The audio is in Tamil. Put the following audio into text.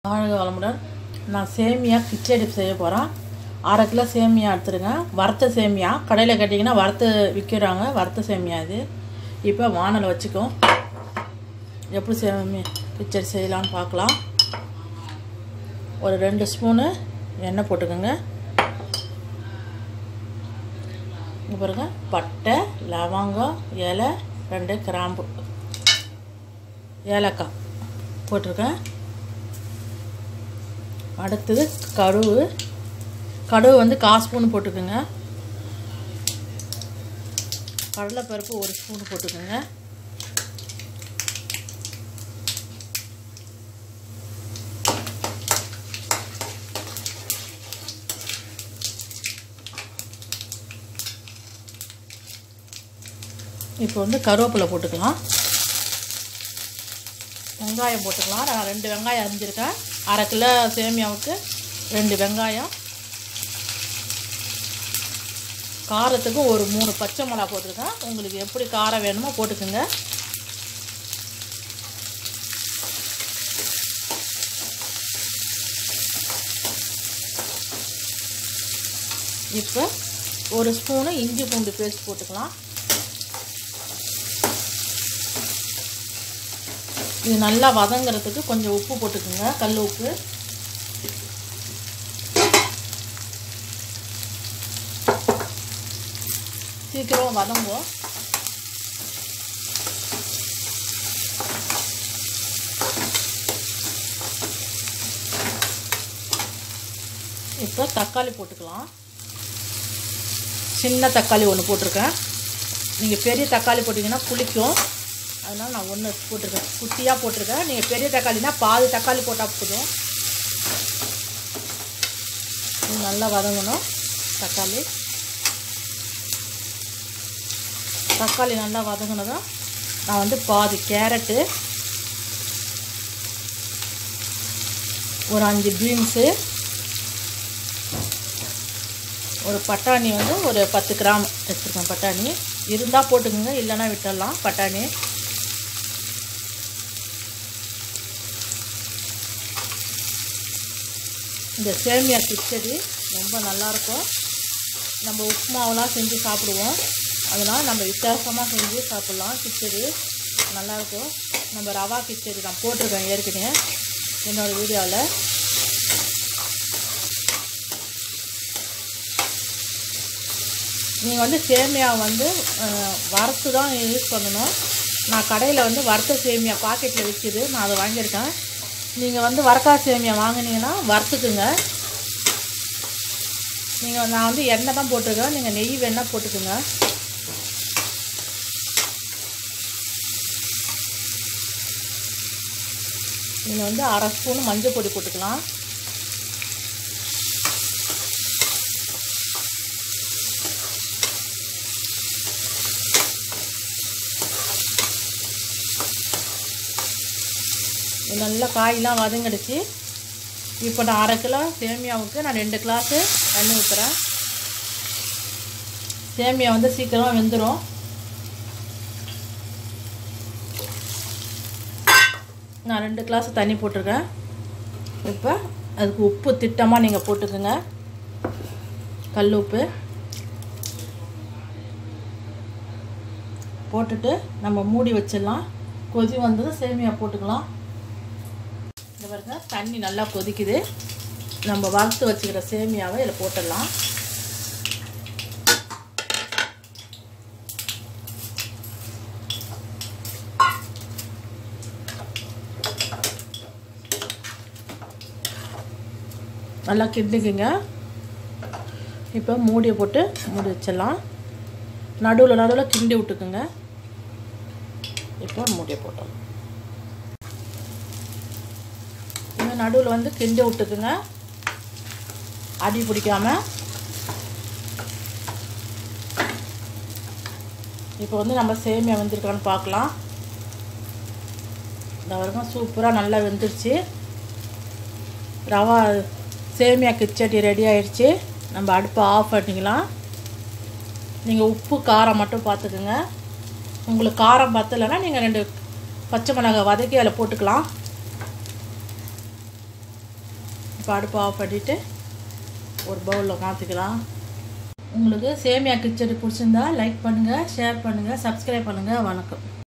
வளமுடன். நான் சேமியா கிச்சடி செய்ய போகிறேன். 1/2 கிலோ சேமியா எடுத்துருங்க. வறுத்த சேமியா கடையில் கேட்டிங்கன்னா வறுத்து விற்கிறாங்க. வறுத்த சேமியா இது. இப்போ வானலை வச்சுக்கோம். எப்படி சேமியா கிச்சடி செய்யலான்னு பார்க்கலாம். ஒரு 2 ஸ்பூனு எண்ணெய் போட்டுக்கோங்க. இங்கே பாருங்க, பட்டை, லவங்கம், இலை, 2 கிராம்பு, ஏலக்காய் போட்டிருக்கேன். அடுத்தது கடுகு வந்து 1/4 ஸ்பூன் போட்டுக்கோங்க. கடலைப்பருப்பு 1 ஸ்பூன் போட்டுக்கோங்க. இப்போ வந்து கருவேப்பிலை போட்டுக்கலாம். வெங்காயம் போட்டுக்கலாம். நான் 2 வெங்காயம் அரிஞ்சிருக்கேன். 1/2 கிலோ சேமியாவுக்கு 2 வெங்காயம். காரத்துக்கு ஒரு 3 பச்சை மிளகா போட்டிருக்கேன். உங்களுக்கு எப்படி காரம் வேணுமோ போட்டுக்கோங்க. இப்போ 1 ஸ்பூனு இஞ்சி பூண்டு பேஸ்ட் போட்டுக்கலாம். இது நல்லா வதங்கிறதுக்கு கொஞ்சம் உப்பு போட்டுக்கோங்க, கல் உப்பு. சீக்கிரம் வதங்கும். இப்போ தக்காளி போட்டுக்கலாம். சின்ன தக்காளி 1 போட்டிருக்கேன். நீங்கள் பெரிய தக்காளி போட்டிங்கன்னா புளிக்கும். அதனால் நான் 1 போட்டிருக்கேன், குட்டியாக போட்டிருக்கேன். நீங்கள் பெரிய தக்காளினா பாதி தக்காளி போட்டால் போதும். இது நல்லா வதங்கணும். தக்காளி நல்லா வதங்கினதும் நான் வந்து பாதி கேரட்டு, ஒரு 5 பீன்ஸு, ஒரு பட்டாணி வந்து ஒரு 10 கிராம் எடுத்துருக்கேன். பட்டாணி இருந்தால் போட்டுக்கோங்க, இல்லைன்னா விட்டுடலாம். பட்டாணி இந்த சேமியா கிச்சடி ரொம்ப நல்லாயிருக்கும். நம்ம உப்புமாவெலாம் செஞ்சு சாப்பிடுவோம். அதனால் நம்ம வித்தியாசமாக செஞ்சு சாப்பிட்லாம். கிச்சடி நல்லாயிருக்கும். நம்ம ரவா கிச்சடி நான் போட்டிருக்கேன் ஏற்கனவே என்னோடய வீடியோவில். நீங்கள் வந்து சேமியா வந்து வறுத்து தான் யூஸ் பண்ணணும். நான் கடையில் வந்து வறுத்த சேமியா பாக்கெட்டில் விற்கிது, நான் அதை வாங்கியிருக்கேன். நீங்கள் வந்து வறுக்காத சேமியா வாங்கினீங்கன்னா வறுத்துக்குங்க. நான் வந்து எண்ணெய் தான் போட்டிருக்கேன். நீங்கள் நெய் வேணால் போட்டுக்குங்க. நீங்கள் வந்து 1/2 ஸ்பூன் மஞ்சள் பொடி போட்டுக்கலாம். நல்லா காயெலாம் வதங்கிடுச்சு. இப்போ நான் 1/2 கிலோ சேமியாவுக்கு நான் 2 கிளாஸு தண்ணி ஊற்றுறேன். சேமியா வந்து சீக்கிரமாக வெந்துடும். நான் 2 கிளாஸ் தண்ணி போட்டிருக்கேன். இப்போ அதுக்கு உப்பு திட்டமாக நீங்கள் போட்டுக்கோங்க, கல் உப்பு போட்டுட்டு நம்ம மூடி வச்சிடலாம். கொதி வந்ததும் சேமியா போட்டுக்கலாம். இந்த பாருங்க, தண்ணி நல்லா கொதிக்குது. நம்ம வறுத்து வச்சுக்கிற சேமியாவை இதில் போட்டுடலாம். நல்லா கிண்டிக்குங்க. இப்போ மூடியை போட்டு மூடி வச்சிடலாம். நடுவில் கிண்டி விட்டுக்குங்க. இப்போ மூடியை போட்டோம். நடுவில் வந்து கிண்டி விட்டுக்குங்க, அடி பிடிக்காமல். இப்போ வந்து நம்ம சேமியா வெந்திருக்கான்னு பார்க்கலாம். இந்த வரைக்கும் சூப்பராக நல்லா வெந்துருச்சு. ரவா சேமியா கிச்சடி ரெடி ஆயிடுச்சு. நம்ம அடுப்பை ஆஃப் பண்ணிக்கலாம். நீங்கள் உப்பு காரம் மட்டும் பார்த்துக்குங்க. உங்களுக்கு காரம் பத்தலைன்னா நீங்கள் 2 பச்சை மிளகாய் வதக்கி அதில் போட்டுக்கலாம். இப்போ அடுப்பு ஆஃப் பண்ணிவிட்டு ஒரு பவுலில் மாற்றிக்கலாம். உங்களுக்கு சேமியா கிச்சடி பிடிச்சிருந்தா லைக் பண்ணுங்கள், ஷேர் பண்ணுங்கள், சப்ஸ்கிரைப் பண்ணுங்கள். வணக்கம்.